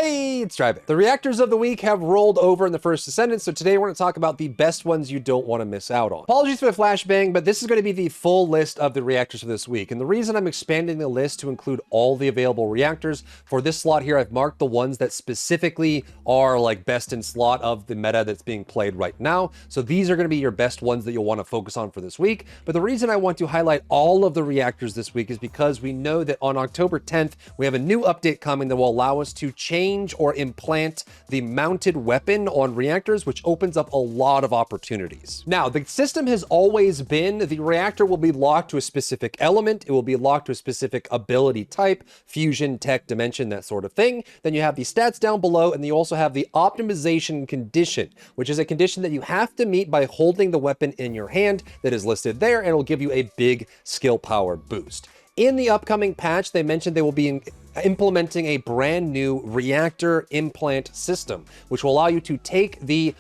Hey, it's Drybear. The reactors of the week have rolled over in the First Descendant, so today we're going to talk about the best ones you don't want to miss out on. Apologies for the flashbang, but this is going to be the full list of the reactors for this week. And the reason I'm expanding the list to include all the available reactors, for this slot here, I've marked the ones that specifically are like best in slot of the meta that's being played right now. So these are going to be your best ones that you'll want to focus on for this week. But the reason I want to highlight all of the reactors this week is because we know that on October 10th, we have a new update coming that will allow us to change or implant the mounted weapon on reactors, which opens up a lot of opportunities. Now, the system has always been the reactor will be locked to a specific element. It will be locked to a specific ability type, fusion, tech, dimension, that sort of thing. Then you have the stats down below, and you also have the optimization condition, which is a condition that you have to meet by holding the weapon in your hand that is listed there, and it'll give you a big skill power boost. In the upcoming patch, they mentioned they will be implementing a brand new reactor implant system, which will allow you to take the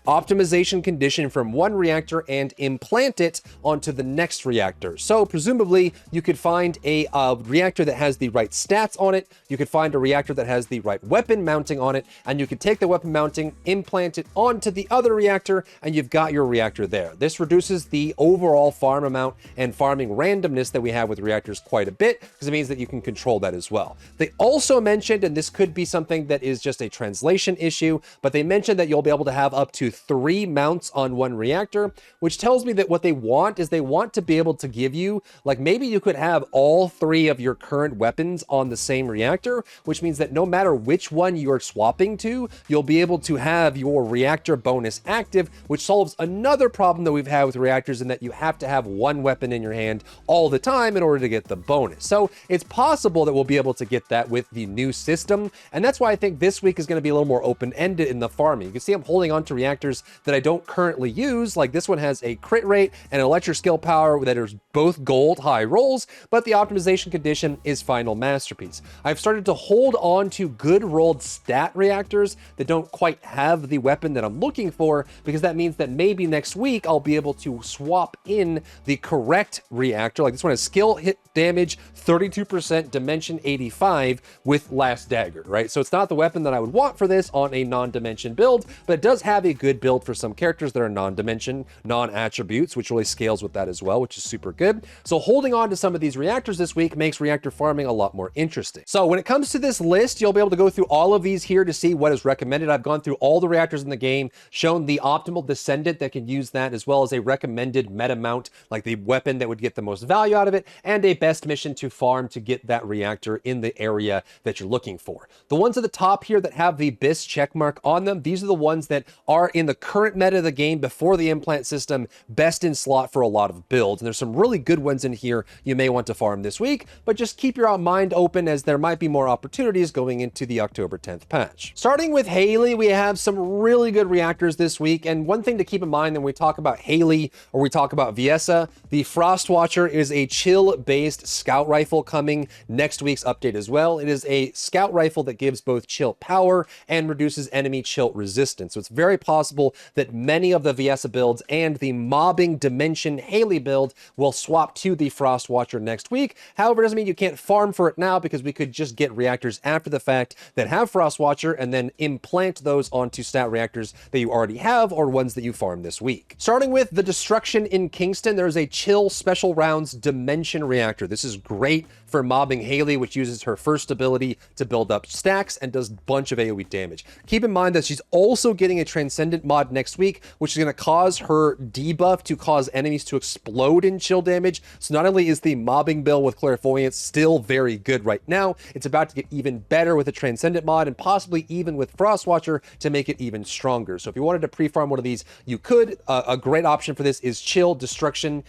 optimization condition from one reactor and implant it onto the next reactor. So presumably you could find a reactor that has the right stats on it, you could find a reactor that has the right weapon mounting on it, and you could take the weapon mounting, implant it onto the other reactor, and you've got your reactor there. This reduces the overall farm amount and farming randomness that we have with reactors quite a bit, because it means that you can control that as well. They also mentioned, and this could be something that is just a translation issue, but they mentioned that you'll be able to have up to 3 mounts on one reactor, which tells me that what they want is they want to be able to give you, like maybe you could have all 3 of your current weapons on the same reactor, which means that no matter which one you're swapping to, you'll be able to have your reactor bonus active, which solves another problem that we've had with reactors in that you have to have one weapon in your hand all the time in order to get the bonus. So it's possible that we'll be able to get that with the new system, and that's why I think this week is going to be a little more open-ended in the farming. You can see I'm holding on to reactors that I don't currently use, like this one has a crit rate and an electric skill power that is both gold high rolls, but the optimization condition is final masterpiece. I've started to hold on to good rolled stat reactors that don't quite have the weapon that I'm looking for, because that means that maybe next week I'll be able to swap in the correct reactor. Like this one has skill hit damage 32%, dimension 85 with last dagger, right? So it's not the weapon that I would want for this on a non-dimension build, but it does have a good build for some characters that are non-dimension, non-attributes, which really scales with that as well, which is super good. So holding on to some of these reactors this week makes reactor farming a lot more interesting. So when it comes to this list, you'll be able to go through all of these here to see what is recommended. I've gone through all the reactors in the game, shown the optimal Descendant that can use that, as well as a recommended meta mount, like the weapon that would get the most value out of it, and a best mission to farm to get that reactor in the area that you're looking for. The ones at the top here that have the BIS checkmark on them, these are the ones that are in the current meta of the game before the implant system, best in slot for a lot of builds. And there's some really good ones in here you may want to farm this week, but just keep your mind open as there might be more opportunities going into the October 10th patch. Starting with Hailey, we have some really good reactors this week. And one thing to keep in mind when we talk about Hailey or we talk about Viessa, the Frost Watcher is a chill-based scout rifle coming next week's update as well. It is a scout rifle that gives both chill power and reduces enemy chill resistance. So it's very possible that many of the Viessa builds and the mobbing dimension Hailey build will swap to the Frost Watcher next week. However, it doesn't mean you can't farm for it now, because we could just get reactors after the fact that have Frost Watcher and then implant those onto stat reactors that you already have or ones that you farm this week. Starting with the Destruction in Kingston, there's a chill special rounds dimension reactor. This is great for mobbing Hailey, which uses her first ability to build up stacks and does a bunch of AoE damage. Keep in mind that she's also getting a Transcendent mod next week, which is going to cause her debuff to cause enemies to explode in chill damage. So not only is the mobbing build with Clairvoyance still very good right now, it's about to get even better with a Transcendent mod and possibly even with Frost Watcher to make it even stronger. So if you wanted to pre-farm one of these, you could. A great option for this is Chill Destruction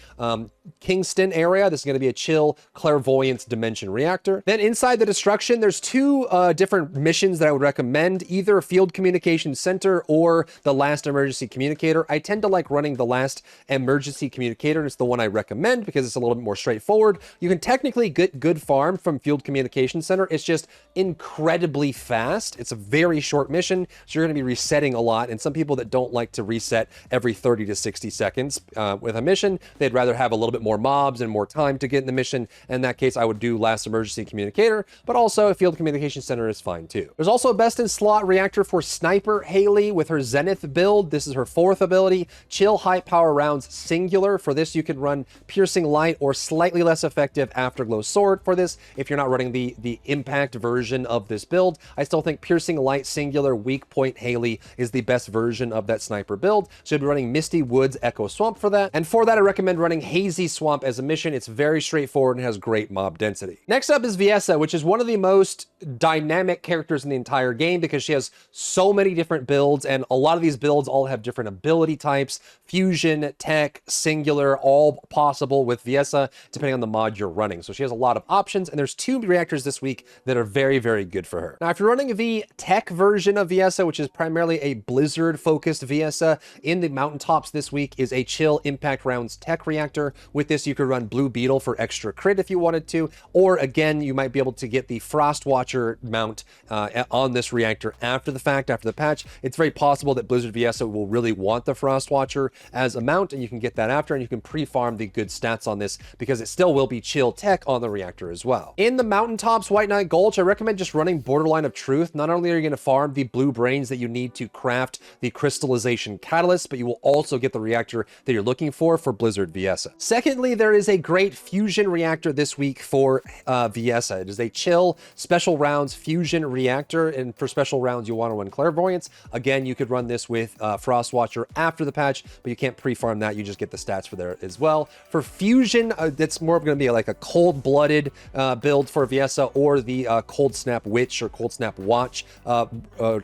Kingston area. This is going to be a Chill Clairvoyance dimension reactor. Then inside the Destruction, there's 2 different missions that I would recommend, either Field Communication Center or the Last Emergency Communicator. I tend to like running the Last Emergency Communicator, and it's the one I recommend because it's a little bit more straightforward. You can technically get good farm from Field Communication Center. It's just incredibly fast. It's a very short mission, so you're going to be resetting a lot, and some people that don't like to reset every 30 to 60 seconds with a mission, they'd rather have a little bit more mobs and more time to get in the mission. In that case, I would do Last Emergency Communicator, but also a Field Communication Center is fine too. There's also a best in slot reactor for Sniper Hailey with her Zenith build. This is her 4th ability, chill high power rounds singular. For this, you can run Piercing Light or slightly less effective Afterglow Sword for this if you're not running the impact version of this build. I still think Piercing Light singular weak point Hailey is the best version of that sniper build. So you'll be running Misty Woods Echo Swamp for that. And for that, I recommend running Hazy Swamp as a mission. It's very straightforward and has great mob density. Next up is Viessa, which is one of the most dynamic characters in the entire game because she has so many different builds, and a lot of these builds all have different ability types, fusion, tech, singular, all possible with Viessa, depending on the mod you're running. So she has a lot of options, and there's 2 reactors this week that are very, very good for her. Now, if you're running the tech version of Viessa, which is primarily a Blizzard-focused Viessa, in the mountaintops this week is a chill impact rounds tech reactor. With this, you could run Blue Beetle for extra crit if you wanted to, or again, you might be able to get the Frost Watcher mount on this reactor after the fact, after the patch. It's very possible that Blizzard Viessa will really want the Frost Watcher as a mount, and you can get that after, and you can pre-farm the good stats on this because it still will be chill tech on the reactor as well. In the mountaintops White Knight Gulch, I recommend just running Borderline of Truth. Not only are you going to farm the blue brains that you need to craft the crystallization catalyst, but you will also get the reactor that you're looking for Blizzard Viessa. Secondly, there is a great fusion reactor this week for Viessa. It is a chill special rounds fusion reactor, and for special rounds you want to run Clairvoyance. Again, you could run this with Frost Watcher after the patch, but you can't pre-farm that. You just get the stats for there as well. For fusion, that's more going to be like a cold-blooded build for Viessa, or the Cold Snap Witch or Cold Snap Watch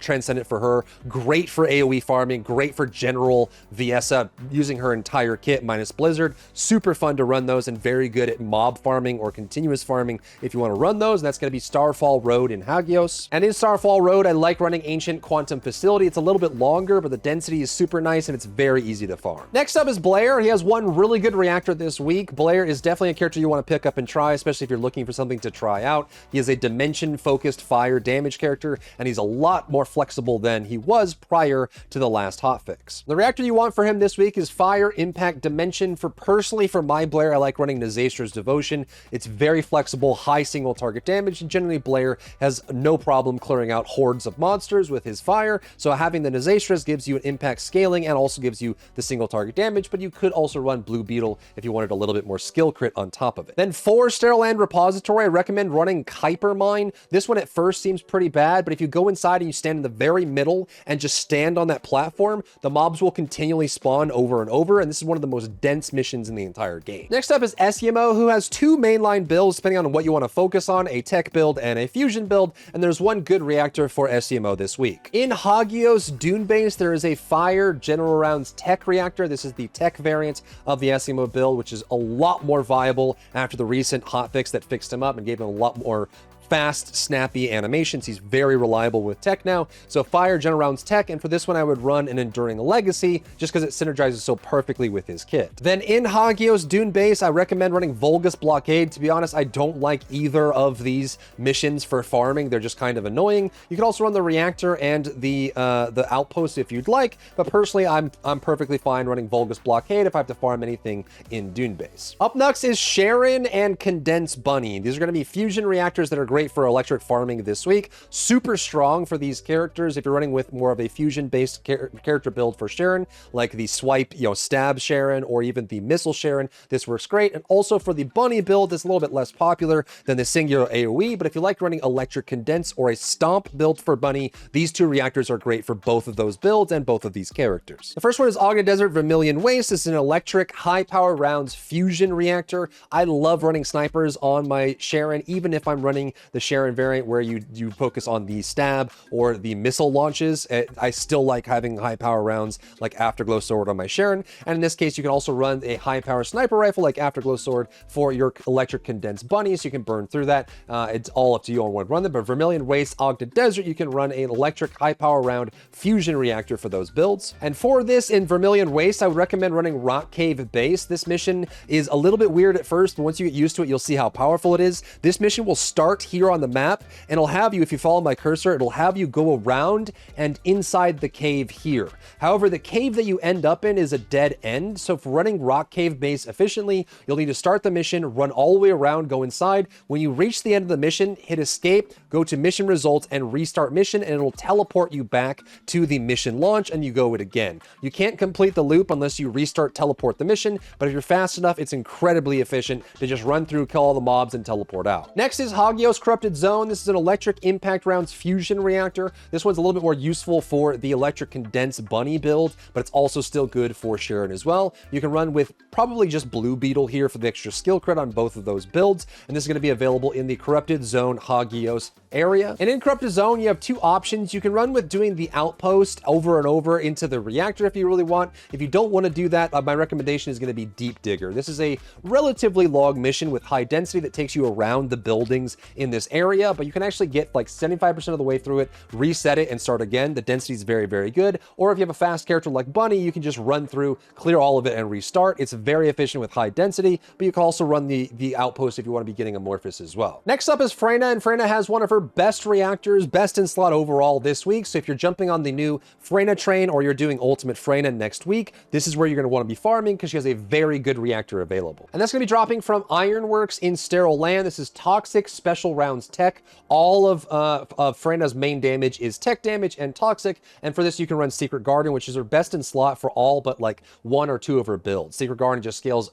Transcendant for her. Great for AoE farming, great for general Viessa, using her entire kit minus Blizzard. Super fun to run those, and very good at mob farming or continuous farming if you want to run those. And that's going to be Starfall Road in Hagios. And in Starfall Road, I like running Ancient Quantum Facility. It's a little bit longer, but the density is super nice and it's very easy to farm. Next up is Blair. He has one really good reactor this week. Blair is definitely a character you want to pick up and try, especially if you're looking for something to try out. He is a dimension-focused fire damage character, and he's a lot more flexible than he was prior to the last hotfix. The reactor you want for him this week is Fire Impact Dimension. Personally, for my Blair, I like running Nazastra's Devotion. It's very flexible, high single target damage, and generally Blair has no problem clearing out hordes of monsters with his fire, so having the Nazastra's gives you an impact scaling and also gives you the single target damage, but you could also run Blue Beetle if you wanted a little bit more skill crit on top of it. Then for Sterile Land Repository, I recommend running Kuiper Mine. This one at first seems pretty bad, but if you go inside and you stand in the very middle and just stand on that platform, the mobs will continually spawn over and over, and this is one of the most dense missions in the entire game. Next up is Esiemo, who has 2 mainline builds depending on what you want to focus on, a tech build and a fusion build, and there's one good reactor for Esiemo this week. In Hagios Dune Base, there is a Fire General Rounds tech reactor. This is the tech variant of the Esiemo build, which is a lot more viable after the recent hotfix that fixed him up and gave him a lot more fast, snappy animations. He's very reliable with tech now. So Fire General Rounds tech, and for this one I would run an Enduring Legacy just because it synergizes so perfectly with his kit. Then in Hagios Dune Base, I recommend running Vulgus Blockade. To be honest, I don't like either of these missions for farming. They're just kind of annoying. You can also run the reactor and the outpost if you'd like, but personally I'm perfectly fine running Vulgus Blockade if I have to farm anything in Dune Base. Up next is Sharen and Condense Bunny. These are going to be fusion reactors that are great for electric farming this week. Super strong for these characters if you're running with more of a fusion-based character build for Sharen, like the swipe, stab Sharen, or even the missile Sharen. This works great. And also for the bunny build, it's a little bit less popular than the singular AoE, but if you like running electric condense or a stomp build for bunny, these 2 reactors are great for both of those builds and both of these characters. The first one is Ogden Desert Vermilion Waste. This is an electric high power rounds fusion reactor. I love running snipers on my Sharen, even if I'm running the Sharen variant where you focus on the stab or the missile launches. I still like having high power rounds like Afterglow Sword on my Sharen, and in this case you can also run a high power sniper rifle like Afterglow Sword for your electric condensed bunny, so you can burn through that. It's all up to you on what to run them, but Vermilion Waste, Ogden Desert, you can run an electric high power round fusion reactor for those builds. And for this in Vermilion Waste, I would recommend running Rock Cave Base. This mission is a little bit weird at first, but once you get used to it, you'll see how powerful it is. This mission will start here on the map, and it'll have you, if you follow my cursor, it'll have you go around and inside the cave here. However, the cave that you end up in is a dead end, so for running Rock Cave base efficiently, you'll need to start the mission, run all the way around, go inside. When you reach the end of the mission, hit escape, go to mission results, and restart mission, and it'll teleport you back to the mission launch, and you go it again. You can't complete the loop unless you restart, teleport the mission, but if you're fast enough, it's incredibly efficient to just run through, kill all the mobs, and teleport out. Next is Hagios Corrupted Zone. This is an electric impact rounds fusion reactor. This one's a little bit more useful for the electric condensed bunny build, but it's also still good for Sharen as well. You can run with probably just Blue Beetle here for the extra skill crit on both of those builds, and this is going to be available in the Corrupted Zone Hagios area. And in Corrupted Zone, you have two options. You can run with doing the outpost over and over into the reactor if you really want. If you don't want to do that, my recommendation is going to be Deep Digger. This is a relatively long mission with high density that takes you around the buildings in this area, but you can actually get like 75% of the way through it, reset it, and start again. The density is very, very good. Or if you have a fast character like Bunny, you can just run through, clear all of it, and restart. It's very efficient with high density, but you can also run the outpost if you want to be getting Amorphous as well. Next up is Freyna, and Freyna has one of her best reactors, best in slot overall this week. So if you're jumping on the new Freyna train or you're doing Ultimate Freyna next week, this is where you're going to want to be farming because she has a very good reactor available. And that's going to be dropping from Ironworks in Sterile Land. This is Toxic Special Rounds Tech. All of Freyna's main damage is tech damage and toxic, and for this you can run Secret Garden, which is her best in slot for all but like one or two of her builds. Secret Garden just scales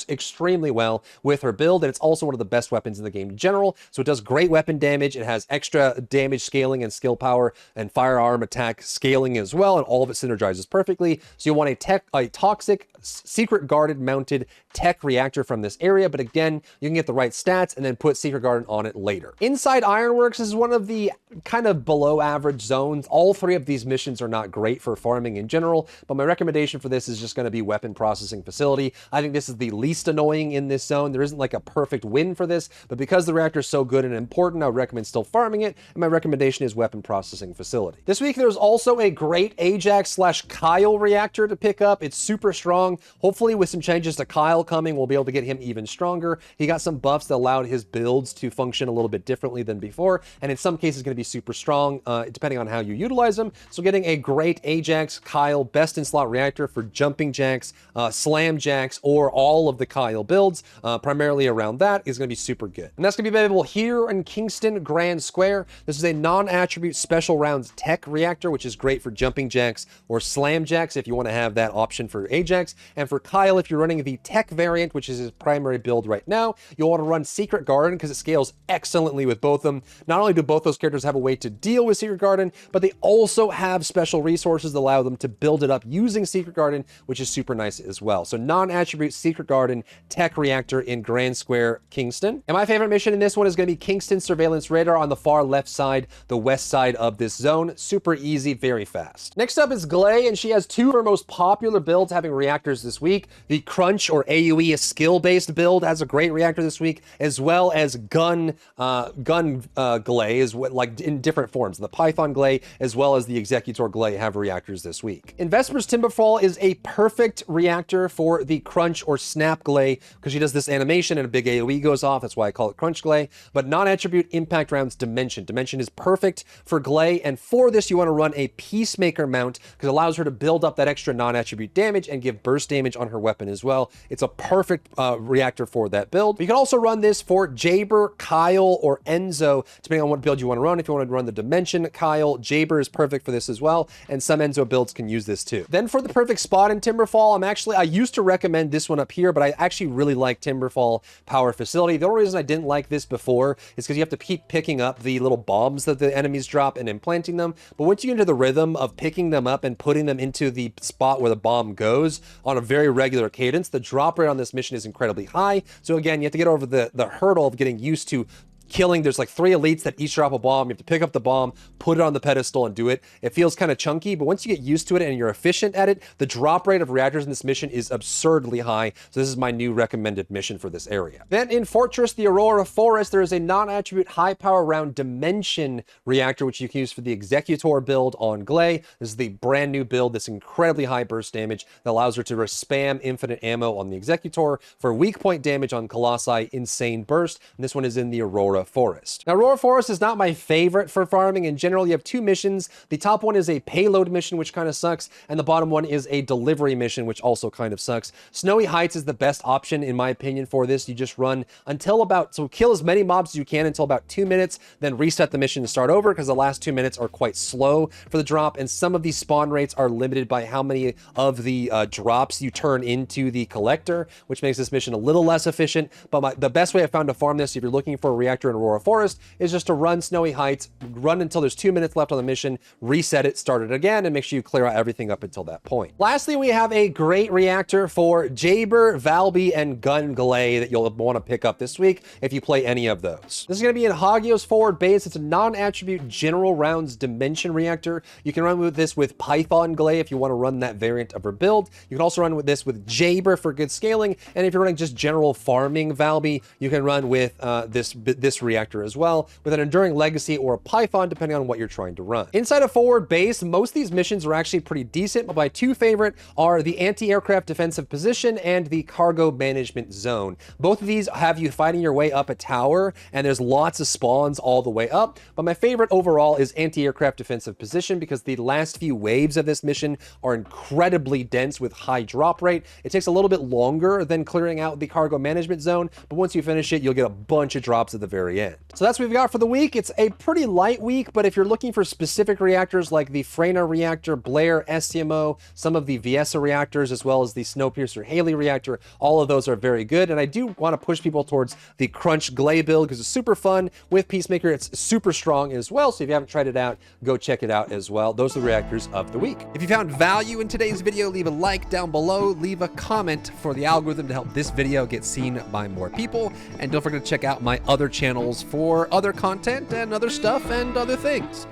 extremely well with her build, and it's also one of the best weapons in the game in general. So it does great weapon damage. It has extra damage scaling and skill power and firearm attack scaling as well, and all of it synergizes perfectly. So you want a toxic Secret Garden mounted tech reactor from this area, but again, you can get the right stats and then put Secret Garden on it later. Inside Ironworks is one of the kind of below average zones. All three of these missions are not great for farming in general, but my recommendation for this is just going to be Weapon Processing Facility. I think this is the least annoying in this zone. There isn't like a perfect win for this, but because the reactor is so good and important, I would recommend still farming it, and my recommendation is Weapon Processing Facility. This week, there's also a great Ajax/Kyle reactor to pick up. It's super strong. Hopefully with some changes to Kyle coming, we'll be able to get him even stronger. He got some buffs that allowed his builds to function a little bit differently than before, and in some cases going to be super strong, depending on how you utilize them. So getting a great Ajax Kyle best in slot reactor for jumping jacks, slam jacks, or all of the Kyle builds, primarily around that, is going to be super good. And that's going to be available here in Kingston Grand Square. This is a non-attribute special rounds tech reactor, which is great for jumping jacks or slam jacks if you want to have that option for Ajax. And for Kyle, if you're running the tech variant, which is his primary build right now, you'll want to run Secret Garden because it scales excellently with both of them. Not only do both those characters have a way to deal with Secret Garden, but they also have special resources that allow them to build it up using Secret Garden, which is super nice as well. So non-attribute Secret Garden tech reactor in Grand Square, Kingston. And my favorite mission in this one is going to be Kingston Surveillance Radar on the far left side, the west side of this zone. Super easy, very fast. Next up is Gley, and she has two of her most popular builds having reactors this week. The Crunch or AoE, a skill-based build, has a great reactor this week, as well as Gun Gley, is what, like in different forms. The Python Gley as well as the Executor Gley have reactors this week. And Vesper's Timberfall is a perfect reactor for the Crunch or Snap Gley because she does this animation and a big AoE goes off. That's why I call it Crunch Gley. But non-attribute impact rounds Dimension. Dimension is perfect for Gley, and for this you want to run a Peacemaker mount because it allows her to build up that extra non-attribute damage and give burst damage on her weapon as well. It's a perfect reactor for that build. But you can also run this for Jaber, Kyle, or Enzo, depending on what build you want to run. If you want to run the Dimension Kyle, Jaber is perfect for this as well, and some Enzo builds can use this too. Then for the perfect spot in Timberfall, I used to recommend this one up here, but I actually really like Timberfall Power Facility. The only reason I didn't like this before is because you have to keep picking up the little bombs that the enemies drop and implanting them. But once you get into the rhythm of picking them up and putting them into the spot where the bomb goes on a very regular cadence, the drop rate on this mission is incredibly high. So again, you have to get over the hurdle of getting used to killing. There's like 3 elites that each drop a bomb. You have to pick up the bomb, put it on the pedestal, and do it. It feels kind of chunky, but once you get used to it and you're efficient at it, the drop rate of reactors in this mission is absurdly high. So this is my new recommended mission for this area. Then in Fortress, the Aurora Forest, there is a non-attribute high power round Dimension reactor, which you can use for the Executor build on Gley. This is the brand new build, this incredibly high burst damage that allows her to spam infinite ammo on the Executor for weak point damage on Colossi, insane burst. And this one is in the Aurora Aurora Forest. Now, Aurora Forest is not my favorite for farming. In general, you have two missions. The top one is a payload mission, which kind of sucks, and the bottom one is a delivery mission, which also kind of sucks. Snowy Heights is the best option, in my opinion, for this. You just run until so kill as many mobs as you can until about 2 minutes, then reset the mission and start over, because the last 2 minutes are quite slow for the drop, and some of these spawn rates are limited by how many of the drops you turn into the collector, which makes this mission a little less efficient. But the best way I found to farm this, if you're looking for a reactor in Aurora Forest, is just to run Snowy Heights, run until there's 2 minutes left on the mission, reset it, start it again, and make sure you clear out everything up until that point. Lastly, we have a great reactor for Drybear, Valby, and Gley that you'll want to pick up this week if you play any of those. This is going to be in Hagios forward base. It's a non-attribute general rounds dimension reactor. You can run with this with Python Gley if you want to run that variant of her build. You can also run with this with Drybear for good scaling, and if you're running just general farming Valby, you can run with this reactor as well, with an Enduring Legacy or a Python, depending on what you're trying to run. Inside of forward base, most of these missions are actually pretty decent, but my two favorite are the anti-aircraft defensive position and the cargo management zone. Both of these have you fighting your way up a tower, and there's lots of spawns all the way up, but my favorite overall is anti-aircraft defensive position, because the last few waves of this mission are incredibly dense with high drop rate. It takes a little bit longer than clearing out the cargo management zone, but once you finish it, you'll get a bunch of drops at the very end. So that's what we've got for the week. It's a pretty light week, but if you're looking for specific reactors like the Freyna reactor, Blair, Esiemo, some of the Viessa reactors, as well as the Snowpiercer Hailey reactor, all of those are very good. And I do want to push people towards the Crunch Gley build because it's super fun. With Peacemaker, it's super strong as well. So if you haven't tried it out, go check it out as well. Those are the reactors of the week. If you found value in today's video, leave a like down below, leave a comment for the algorithm to help this video get seen by more people. And don't forget to check out my other channels for other content and other stuff and other things.